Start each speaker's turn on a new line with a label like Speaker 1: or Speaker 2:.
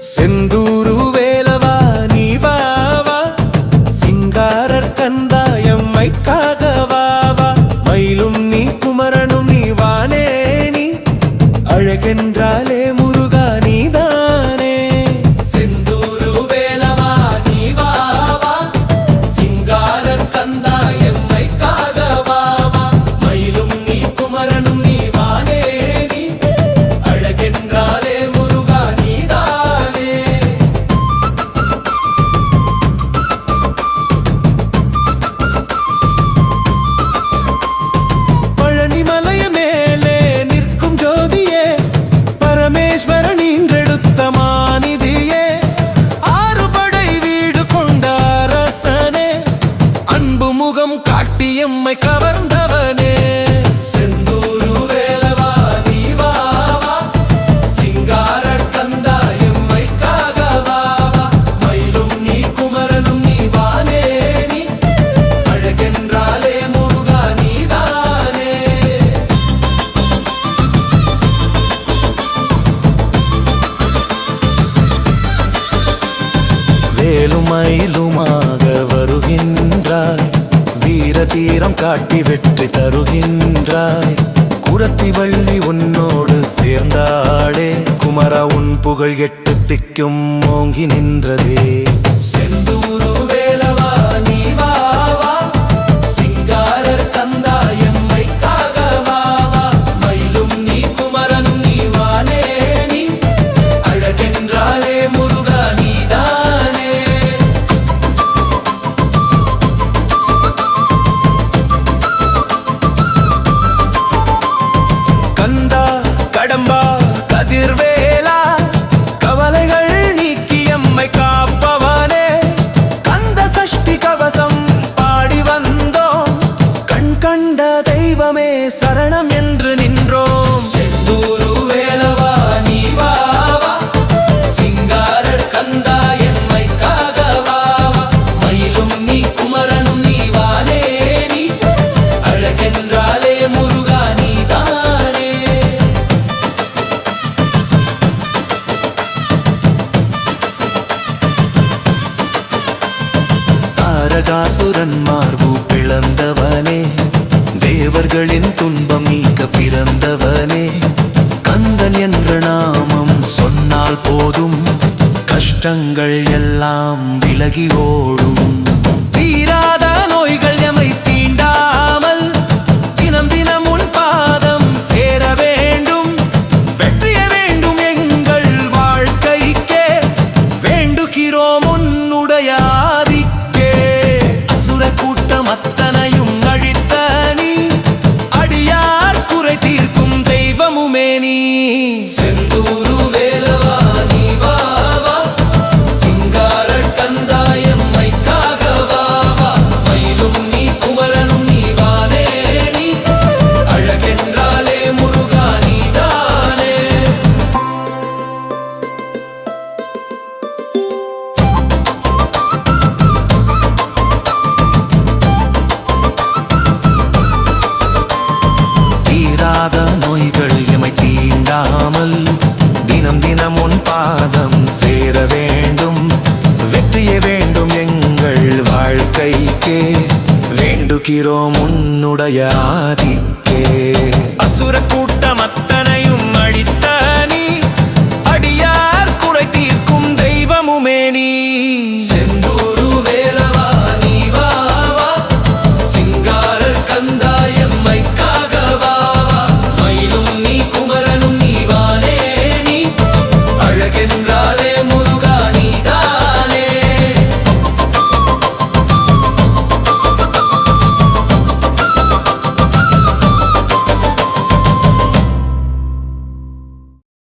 Speaker 1: செந்தூரு வேலவா நீ வாவா, சிங்காரர் கந்தாயம்மை காகவாவா. மயிலும் நீ குமரனும் நீ வானே நீ, அழகென்றாலே முருகா நீதானே. செந்தூரு வேலவா நீ வாவா, சிங்காரர் கந்தாயம்மை காகவாவா. மயிலும் நீ குமரனும் நீ வானே நீ, அழகென்றாலே முருகா நீதானே. பழனிமலைய மேலே நிற்கும் ஜோதியே, பரமேஸ்வரன் இன்றெடுத்த மாநிதியே. ஆறுபடை வீடு கொண்ட அரசனே, அன்பு முகம் காட்டி எம்மை கவர்ந்தவனே. செந்தூரு வேலவா நீ வாவா, சிங்காரர் கந்தாயம்மை காகவாவா. மயிலும் நீ குமரனும் நீ வானே நீ, அழகென்றாலே முருகா நீதானே. வேலுமயிலுமாக வருகின்றாய், வீர தீரம் காட்டி வெற்றி தருகின்றாய். குரத்தி வள்ளி உன்னோடு சேர்ந்தாளே, குமரா உன் புகழ் எட்டு திக்கும் ஓங்கி நின்றதே. செந்தூரு வேலவா நீ வாவா, சிங்காரர் கந்தாயம்மை காகவாவா. மயிலும் நீ குமரனும் நீ வானே நீ, அழகென்றாலே முருகா நீதானே. கந்தா கடம்பா கதிர்வேலா, கவலைகள் நீக்கி எம்மை காப்பவனே. கந்த சஷ்டி கவசம் பாடி வந்தோம், கண் கண்ட தெய்வமே சரணம் என்று நின்றோம். செந்தூரு வேலவா நீ வாவா, சிங்காரர் கந்தாயம்மை காகவாவா. மயிலும் நீ குமரனும் நீ வானே நீ, அழகென்றாலே முருகா நீதானே. தாரகாசுரன் மார்பு பிளந்தவனே, தேவர்களின் துன்பம் நீக்க பிறந்தவனே. கந்தன் என்ற நாமம் சொன்னால் போதும், கஷ்டங்கள் எல்லாம் விலகி ஓடும். தீராத நோய்கள் எமை தீண்டாமல், தினம் தினம் உன் பாதம் சேர வேண்டும். வெற்றிய வேண்டும் எங்கள் வாழ்க்கைக்கே, வேண்டுகிறோம் உன்னுடைய ஆதிக்கே. அசுர கூட்டம் அத்தனையும் அழித்த நீ, அடியார் குறை தீர்க்கும் தெய்வமுமே நீ. செந்தூரு வேலவா நீ வாவா, சிங்காரர் கந்தாயம்மை காகவாவா. மயிலும் நீ குமரனும் நீ வானே நீ, அழகென்றாலே முருகா நீதானே. தீராத நோய்கள் எமை தீண்டாமல், தினம் தினம் உன் பாதம் சேர வேண்டும். வெற்றியே வேண்டும் எங்கள் வாழ்க்கைக்கே, வேண்டுகிறோம் உன்னுடைய ஆதிக்கே. அசுர கூட்டம்